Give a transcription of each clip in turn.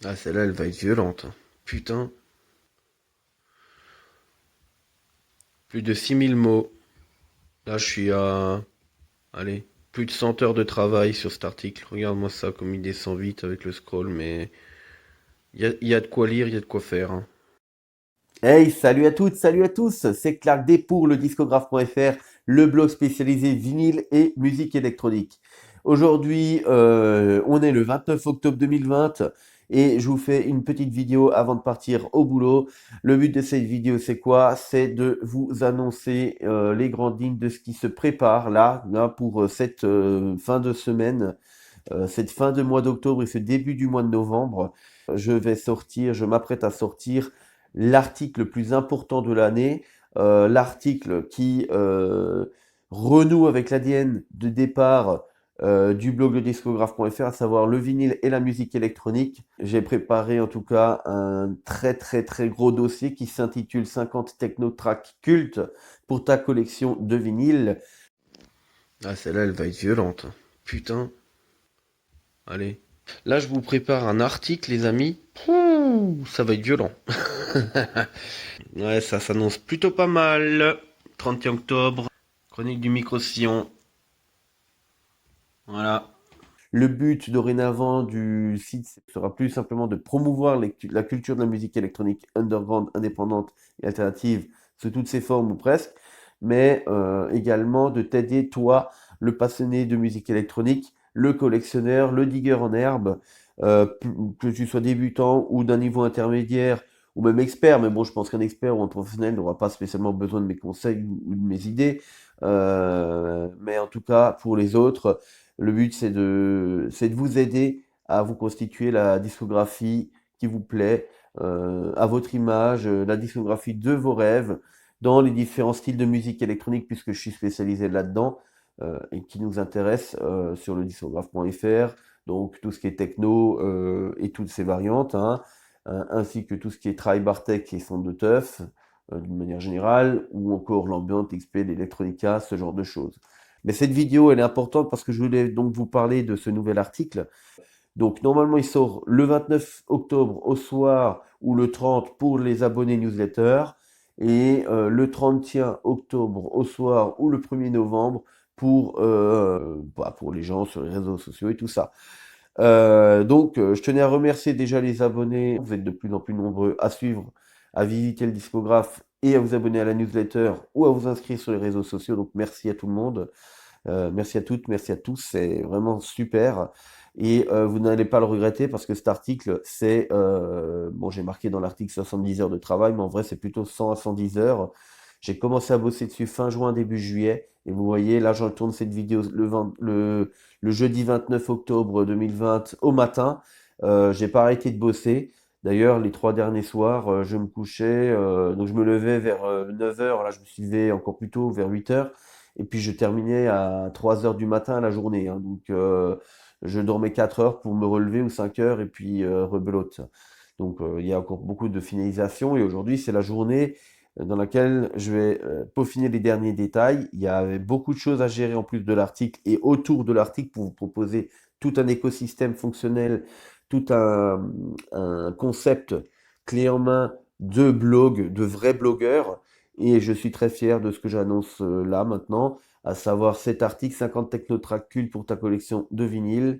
Ah, celle-là, elle va être violente, hein. Putain, plus de 6 000 mots. Là, je suis à... Allez, plus de 100 heures de travail sur cet article. Regarde-moi ça, comme il descend vite avec le scroll, mais il y a de quoi lire, il y a de quoi faire, hein. Hey, salut à toutes, salut à tous, c'est Clark D pour le discographe.fr, le blog spécialisé vinyle et musique électronique. Aujourd'hui, on est le 29 octobre 2020 et je vous fais une petite vidéo avant de partir au boulot. Le but de cette vidéo, c'est quoi? C'est de vous annoncer les grandes lignes de ce qui se prépare là pour cette fin de semaine, cette fin de mois d'octobre et ce début du mois de novembre. Je m'apprête à sortir l'article le plus important de l'année, l'article qui renoue avec l'ADN de départ du blog le discographe.fr, à savoir le vinyle et la musique électronique. J'ai préparé en tout cas un très très très gros dossier qui s'intitule 50 technotracks cultes pour ta collection de vinyles. Ah, celle-là, elle va être violente, hein. Putain, allez. Là, je vous prépare un article, les amis. Pouh, ça va être violent. Ouais, ça s'annonce plutôt pas mal. 31 octobre, chronique du micro-sillon. Voilà. Le but dorénavant du site sera plus simplement de promouvoir la culture de la musique électronique underground, indépendante et alternative sous toutes ses formes ou presque, mais également de t'aider, toi, le passionné de musique électronique, le collectionneur, le digger en herbe, que tu sois débutant ou d'un niveau intermédiaire ou même expert, mais bon, je pense qu'un expert ou un professionnel n'aura pas spécialement besoin de mes conseils ou de mes idées, mais en tout cas, pour les autres, le but, c'est de vous aider à vous constituer la discographie qui vous plaît, à votre image, la discographie de vos rêves, dans les différents styles de musique électronique, puisque je suis spécialisé là-dedans, et qui nous intéresse sur le discographe.fr, donc tout ce qui est techno et toutes ses variantes, hein, ainsi que tout ce qui est try-bar tech et son de teuf, d'une manière générale, ou encore l'ambient, XP, l'électronica, ce genre de choses. Mais cette vidéo, elle est importante parce que je voulais donc vous parler de ce nouvel article. Donc normalement, il sort le 29 octobre au soir ou le 30 pour les abonnés newsletter et le 31 octobre au soir ou le 1er novembre pour les gens sur les réseaux sociaux et tout ça. Je tenais à remercier déjà les abonnés. Vous êtes de plus en plus nombreux à suivre, à visiter le discographe et à vous abonner à la newsletter ou à vous inscrire sur les réseaux sociaux. Donc merci à tout le monde. Merci à toutes, merci à tous, c'est vraiment super. Et vous n'allez pas le regretter parce que cet article, bon, j'ai marqué dans l'article 70 heures de travail, mais en vrai, c'est plutôt 100 à 110 heures. J'ai commencé à bosser dessus fin juin, début juillet. Et vous voyez, là, je tourne cette vidéo le jeudi 29 octobre 2020 au matin. J'ai pas arrêté de bosser. D'ailleurs, les 3 derniers soirs, je me couchais, donc je me levais vers 9 heures. Là, je me suis levé encore plus tôt, vers 8 heures. Et puis je terminais à 3 heures du matin à la journée, hein. Donc je dormais 4 heures pour me relever ou 5 heures et puis rebelote. Donc il y a encore beaucoup de finalisation et aujourd'hui c'est la journée dans laquelle je vais peaufiner les derniers détails. Il y avait beaucoup de choses à gérer en plus de l'article et autour de l'article pour vous proposer tout un écosystème fonctionnel, tout un concept clé en main de blog, de vrais blogueurs. Et je suis très fier de ce que j'annonce là maintenant, à savoir cet article 50 technotracks cultes pour ta collection de vinyles.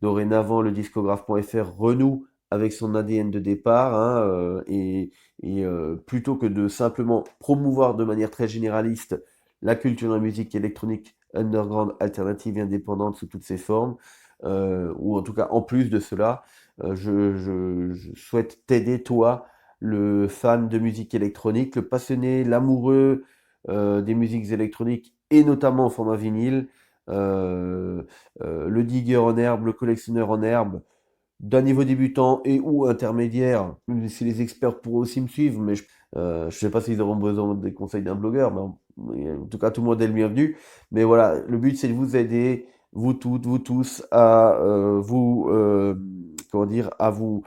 Dorénavant, le discographe.fr renoue avec son ADN de départ, hein, plutôt que de simplement promouvoir de manière très généraliste la culture de la musique électronique underground, alternative et indépendante sous toutes ses formes, ou en tout cas en plus de cela, je souhaite t'aider, toi, le fan de musique électronique, le passionné, l'amoureux des musiques électroniques et notamment au format vinyle, euh, le digger en herbe, le collectionneur en herbe, d'un niveau débutant et ou intermédiaire, même si les experts pourraient aussi me suivre, mais je sais pas s'ils auront besoin des conseils d'un blogueur, mais en tout cas tout le monde est le bienvenu. Mais voilà, le but c'est de vous aider, vous toutes, vous tous, à comment dire, vous,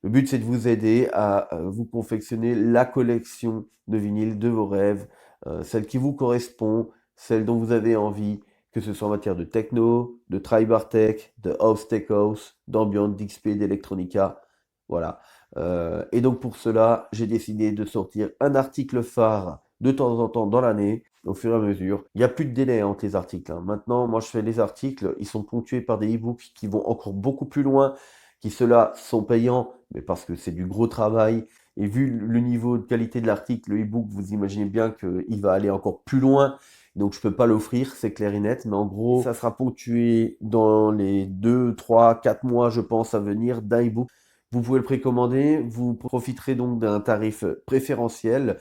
le but c'est de vous aider à vous confectionner la collection de vinyles de vos rêves, celle qui vous correspond, celle dont vous avez envie, que ce soit en matière de techno, de tribar tech, de house tech house, d'ambient, d'XP, d'electronica. Voilà. Et donc pour cela, j'ai décidé de sortir un article phare de temps en temps dans l'année, au fur et à mesure. Il n'y a plus de délai entre les articles, hein. Maintenant, moi je fais les articles, ils sont ponctués par des e-books qui vont encore beaucoup plus loin, qui ceux-là sont payants, mais parce que c'est du gros travail. Et vu le niveau de qualité de l'article, le e-book, vous imaginez bien qu'il va aller encore plus loin. Donc je peux pas l'offrir, c'est clair et net. Mais en gros, ça sera ponctué dans les 2, 3, 4 mois, je pense, à venir d'un e-book. Vous pouvez le précommander, vous profiterez donc d'un tarif préférentiel.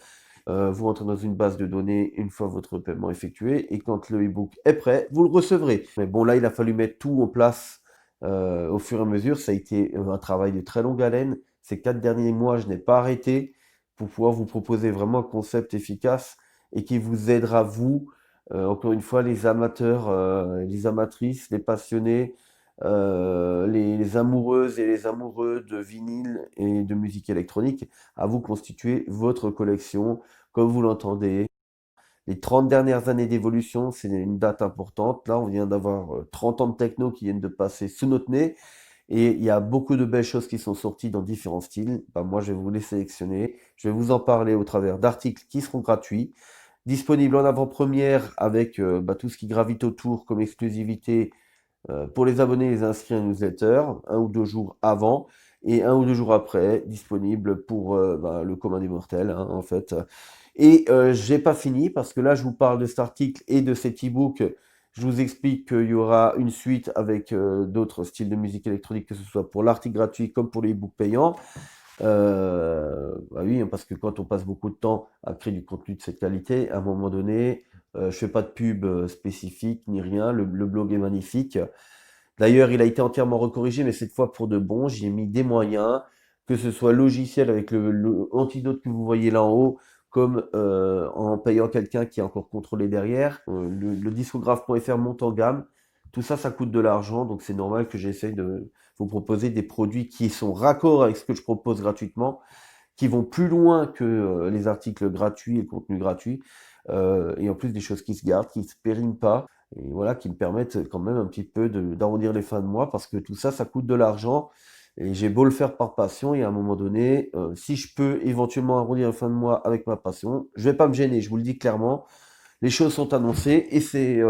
Vous entrez dans une base de données une fois votre paiement effectué et quand le e-book est prêt, vous le recevrez. Mais bon, là, il a fallu mettre tout en place au fur et à mesure. Ça a été un travail de très longue haleine. Ces 4 derniers mois, je n'ai pas arrêté pour pouvoir vous proposer vraiment un concept efficace et qui vous aidera, vous, encore une fois, les amateurs, les amatrices, les passionnés, les amoureuses et les amoureux de vinyle et de musique électronique, à vous constituer votre collection comme vous l'entendez. Les 30 dernières années d'évolution, c'est une date importante. Là, on vient d'avoir 30 ans de techno qui viennent de passer sous notre nez. Et il y a beaucoup de belles choses qui sont sorties dans différents styles. Bah, moi, je vais vous les sélectionner. Je vais vous en parler au travers d'articles qui seront gratuits, disponibles en avant-première avec tout ce qui gravite autour comme exclusivité pour les abonnés et les inscrits à la newsletter, 1 ou 2 jours avant et 1 ou 2 jours après, disponible pour le commun des mortels, hein, en fait. Et j'ai pas fini parce que là, je vous parle de cet article et de cet e-book. Je vous explique qu'il y aura une suite avec d'autres styles de musique électronique, que ce soit pour l'article gratuit comme pour les e-books payants. Bah oui, hein, parce que quand on passe beaucoup de temps à créer du contenu de cette qualité, à un moment donné, je fais pas de pub spécifique ni rien. Le blog est magnifique. D'ailleurs, il a été entièrement recorrigé, mais cette fois pour de bon. J'y ai mis des moyens, que ce soit logiciel avec le antidote que vous voyez là en haut, comme en payant quelqu'un qui est encore contrôlé derrière. Le discographe.fr monte en gamme. Tout ça, ça coûte de l'argent, donc c'est normal que j'essaye de vous proposer des produits qui sont raccords avec ce que je propose gratuitement, qui vont plus loin que les articles gratuits et le contenu gratuit, et en plus des choses qui se gardent, qui ne se périment pas, et voilà, qui me permettent quand même un petit peu d'arrondir les fins de mois, parce que tout ça, ça coûte de l'argent, et j'ai beau le faire par passion, et à un moment donné, si je peux éventuellement arrondir les fins de mois avec ma passion, je vais pas me gêner, je vous le dis clairement, les choses sont annoncées, et c'est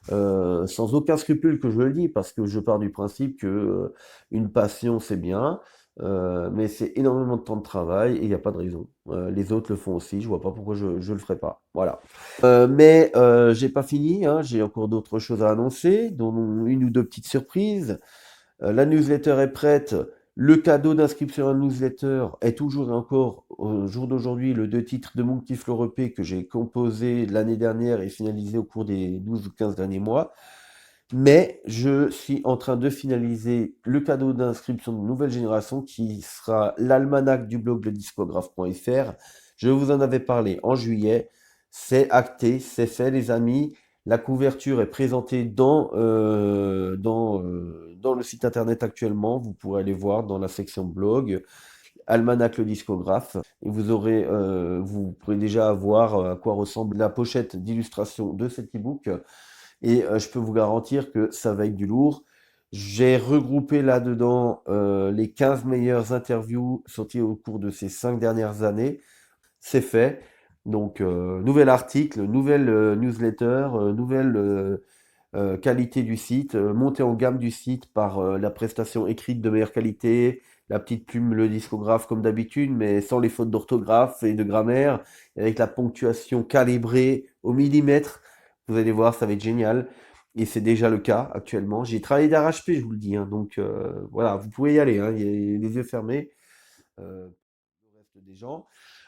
sans aucun scrupule que je le dis, parce que je pars du principe que une passion, c'est bien, mais c'est énormément de temps de travail et il n'y a pas de raison. Les autres le font aussi, je vois pas pourquoi je le ferais pas. Voilà. Mais j'ai pas fini, hein, j'ai encore d'autres choses à annoncer, dont une ou deux petites surprises. La newsletter est prête. Le cadeau d'inscription à la newsletter est toujours et encore, au jour d'aujourd'hui, le 2 titres de Monkey Floor EP que j'ai composé l'année dernière et finalisé au cours des 12 ou 15 derniers mois. Mais je suis en train de finaliser le cadeau d'inscription de nouvelle génération qui sera l'almanach du blog lediscographe.fr. Je vous en avais parlé en juillet. C'est acté, c'est fait les amis. La couverture est présentée dans le site internet actuellement. Vous pourrez aller voir dans la section blog, Almanach le discographe. Et vous pourrez déjà voir à quoi ressemble la pochette d'illustration de cet e-book. Et je peux vous garantir que ça va être du lourd. J'ai regroupé là-dedans les 15 meilleures interviews sorties au cours de ces 5 dernières années. C'est fait. Donc, nouvel article, nouvelle newsletter, nouvelle qualité du site, montée en gamme du site par la prestation écrite de meilleure qualité, la petite plume, le discographe comme d'habitude, mais sans les fautes d'orthographe et de grammaire, avec la ponctuation calibrée au millimètre. Vous allez voir, ça va être génial. Et c'est déjà le cas actuellement. J'ai travaillé d'arrache-pied, je vous le dis, hein, donc voilà, vous pouvez y aller, hein, les yeux fermés, le reste des gens.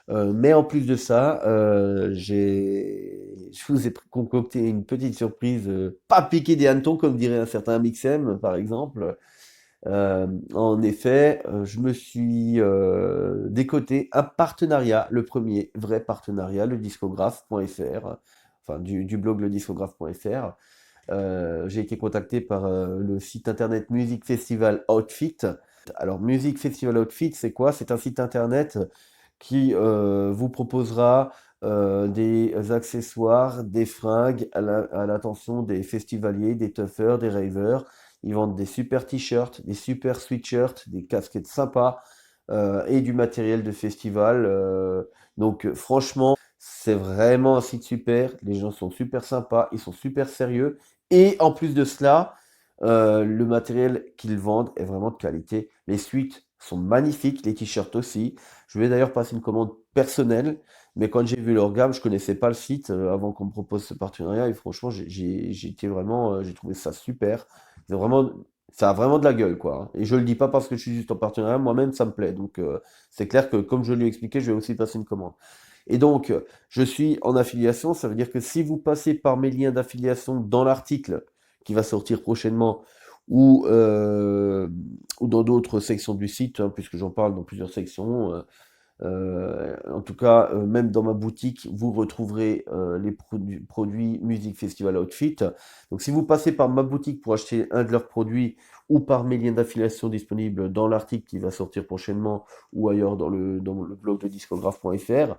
Mais en plus de ça, je vous ai concocté une petite surprise, pas piqué des hannetons, comme dirait un certain Mixem, par exemple. En effet, je me suis décoté un partenariat, le premier vrai partenariat, le discographe.fr, enfin du blog le discographe.fr. J'ai été contacté par le site internet Music Festival Outfit. Alors, Music Festival Outfit, c'est quoi? C'est un site internet qui vous proposera des accessoires, des fringues à l'attention des festivaliers, des tuffers, des ravers. Ils vendent des super t-shirts, des super sweatshirts, des casquettes sympas et du matériel de festival. Donc franchement, c'est vraiment un site super. Les gens sont super sympas, ils sont super sérieux. Et en plus de cela, le matériel qu'ils vendent est vraiment de qualité. Les suites sont magnifiques, les t-shirts aussi. Je vais d'ailleurs passer une commande personnelle, mais quand j'ai vu leur gamme, je connaissais pas le site avant qu'on me propose ce partenariat et franchement, j'ai été vraiment, j'ai trouvé ça super. C'est vraiment, ça a vraiment de la gueule, quoi, hein. Et je le dis pas parce que je suis juste en partenariat, moi-même ça me plaît. Donc c'est clair que comme je lui ai expliqué, je vais aussi passer une commande. Et donc, je suis en affiliation, ça veut dire que si vous passez par mes liens d'affiliation dans l'article qui va sortir prochainement ou, ou dans d'autres sections du site, hein, puisque j'en parle dans plusieurs sections, en tout cas, même dans ma boutique, vous retrouverez les produits Music Festival Outfit. Donc, si vous passez par ma boutique pour acheter un de leurs produits ou par mes liens d'affiliation disponibles dans l'article qui va sortir prochainement ou ailleurs dans le blog de discographe.fr,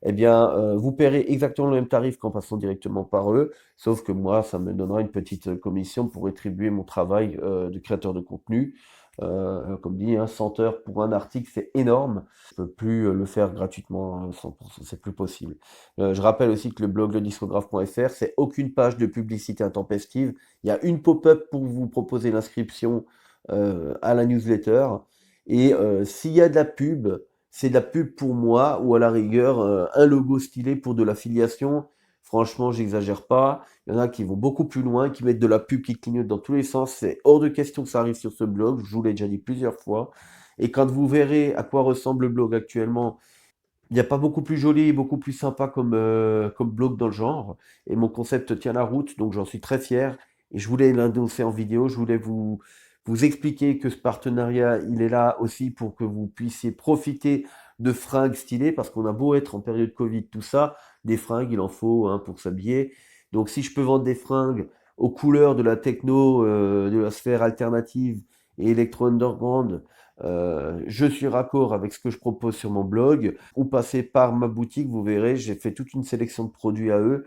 eh bien, vous paierez exactement le même tarif qu'en passant directement par eux, sauf que moi, ça me donnera une petite commission pour rétribuer mon travail de créateur de contenu. Comme dit, hein, 100 heures pour un article, c'est énorme. Je peux plus le faire gratuitement, hein, 100%, c'est plus possible. Je rappelle aussi que le blog lediscographe.fr, c'est aucune page de publicité intempestive. Il y a une pop-up pour vous proposer l'inscription à la newsletter. Et s'il y a de la pub, c'est de la pub pour moi ou à la rigueur un logo stylé pour de l'affiliation. Franchement, j'exagère pas. Il y en a qui vont beaucoup plus loin, qui mettent de la pub qui clignote dans tous les sens. C'est hors de question que ça arrive sur ce blog. Je vous l'ai déjà dit plusieurs fois. Et quand vous verrez à quoi ressemble le blog actuellement, il n'y a pas beaucoup plus joli, beaucoup plus sympa comme blog dans le genre. Et mon concept tient la route, donc j'en suis très fier. Et je voulais l'annoncer en vidéo. Je voulais vous expliquer que ce partenariat, il est là aussi pour que vous puissiez profiter de fringues stylées, parce qu'on a beau être en période Covid, tout ça, des fringues, il en faut hein, pour s'habiller. Donc si je peux vendre des fringues aux couleurs de la techno, de la sphère alternative et électro-underground, je suis raccord avec ce que je propose sur mon blog, ou passez par ma boutique, vous verrez, j'ai fait toute une sélection de produits à eux.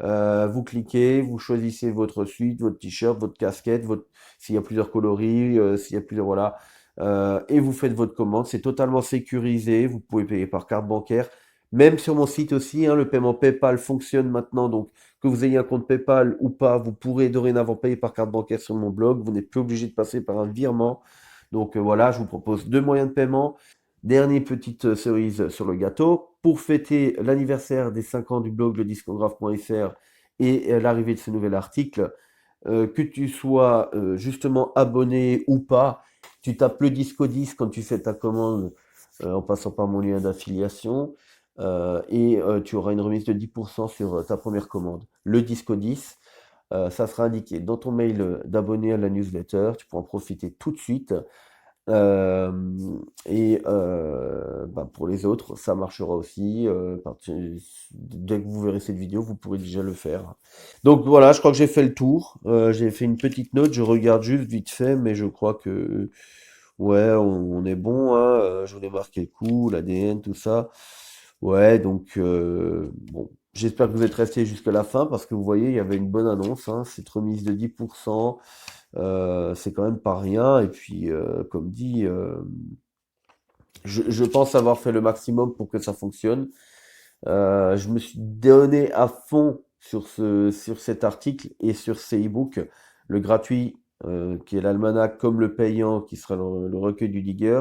Vous cliquez, vous choisissez votre suite, votre t-shirt, votre casquette, s'il y a plusieurs coloris, s'il y a plusieurs, voilà. Et vous faites votre commande, c'est totalement sécurisé, vous pouvez payer par carte bancaire. Même sur mon site aussi, hein, le paiement PayPal fonctionne maintenant, donc que vous ayez un compte PayPal ou pas, vous pourrez dorénavant payer par carte bancaire sur mon blog, vous n'êtes plus obligé de passer par un virement. Donc voilà, je vous propose deux moyens de paiement. Dernière petite cerise sur le gâteau. Pour fêter l'anniversaire des 5 ans du blog lediscographe.fr et l'arrivée de ce nouvel article, que tu sois justement abonné ou pas, tu tapes le disco 10 quand tu fais ta commande en passant par mon lien d'affiliation et tu auras une remise de 10% sur ta première commande. Le disco 10, ça sera indiqué dans ton mail d'abonné à la newsletter. Tu pourras en profiter tout de suite. Et bah, pour les autres, ça marchera aussi. Dès que vous verrez cette vidéo, vous pourrez déjà le faire. Donc voilà, je crois que j'ai fait le tour. J'ai fait une petite note, je regarde juste vite fait, mais je crois que ouais, on est bon, hein. Je vous ai marqué le coup, l'ADN, tout ça. Ouais, donc bon, j'espère que vous êtes restés jusqu'à la fin parce que vous voyez, il y avait une bonne annonce, hein, cette remise de 10%. C'est quand même pas rien. Et puis, comme dit, je pense avoir fait le maximum pour que ça fonctionne. Je me suis donné à fond sur cet article et sur ces e-books. Le gratuit, qui est l'almanach, comme le payant, qui sera le recueil du Digger.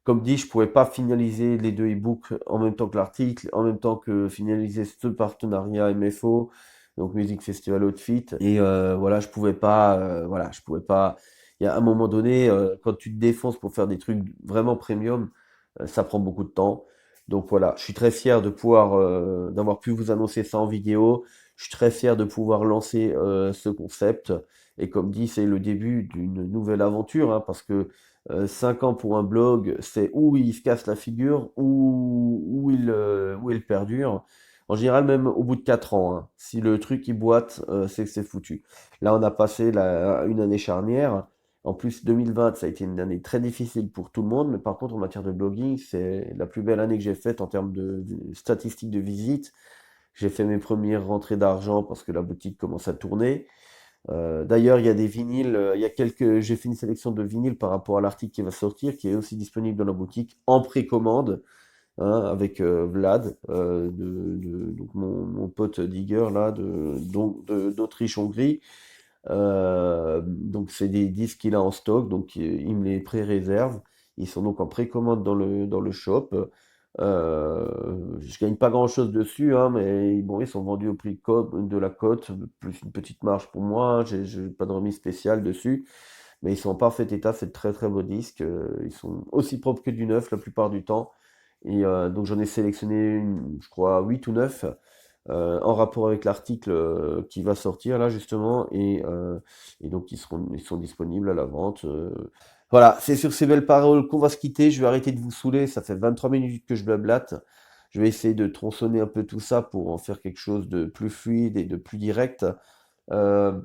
Comme dit, je pouvais pas finaliser les deux e-books en même temps que l'article, en même temps que finaliser ce partenariat MFO, donc Music Festival Outfit. Et voilà, voilà, je pouvais pas. Il y a un moment donné, quand tu te défonces pour faire des trucs vraiment premium, ça prend beaucoup de temps. Donc voilà, je suis très fier de pouvoir, d'avoir pu vous annoncer ça en vidéo. Je suis très fier de pouvoir lancer ce concept. Et comme dit, c'est le début d'une nouvelle aventure, hein, parce que 5 ans pour un blog, c'est où il se casse la figure, où il perdure. En général, même au bout de 4 ans, hein. Si le truc il boite, c'est que c'est foutu. Là, on a passé une année charnière. En plus, 2020, ça a été une année très difficile pour tout le monde, mais par contre, en matière de blogging, c'est la plus belle année que j'ai faite en termes de statistiques de visite. J'ai fait mes premières rentrées d'argent parce que la boutique commence à tourner. D'ailleurs, il y a des vinyles, j'ai fait une sélection de vinyles par rapport à l'article qui va sortir, qui est aussi disponible dans la boutique en précommande, hein, avec Vlad, donc mon pote Digger là, d'Autriche-Hongrie. Donc c'est des disques qu'il a en stock, donc il me les pré-réserve. Ils sont donc en précommande dans le shop. Je gagne pas grand-chose dessus, hein, mais bon, ils sont vendus au prix de la cote, plus une petite marge pour moi. Hein. J'ai pas de remise spéciale dessus, mais ils sont en parfait état. C'est de très très beaux disques. Ils sont aussi propres que du neuf la plupart du temps. Et donc j'en ai sélectionné, je crois, 8 ou 9 en rapport avec l'article qui va sortir là justement et donc ils sont disponibles à la vente. Voilà, c'est sur ces belles paroles qu'on va se quitter. Je vais arrêter de vous saouler, ça fait 23 minutes que je blablate. Je vais essayer de tronçonner un peu tout ça pour en faire quelque chose de plus fluide et de plus direct. Euh,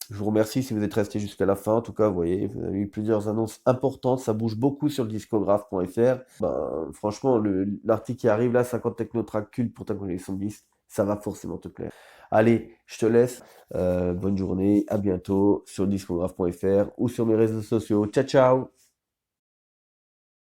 je vous remercie si vous êtes resté jusqu'à la fin. En tout cas, vous voyez, vous avez eu plusieurs annonces importantes. Ça bouge beaucoup sur le discographe.fr. Ben, franchement, l'article qui arrive là, 50 technotracks cultes pour ta collection de disques, ça va forcément te plaire. Allez, je te laisse. Bonne journée. À bientôt sur le discographe.fr ou sur mes réseaux sociaux. Ciao, ciao!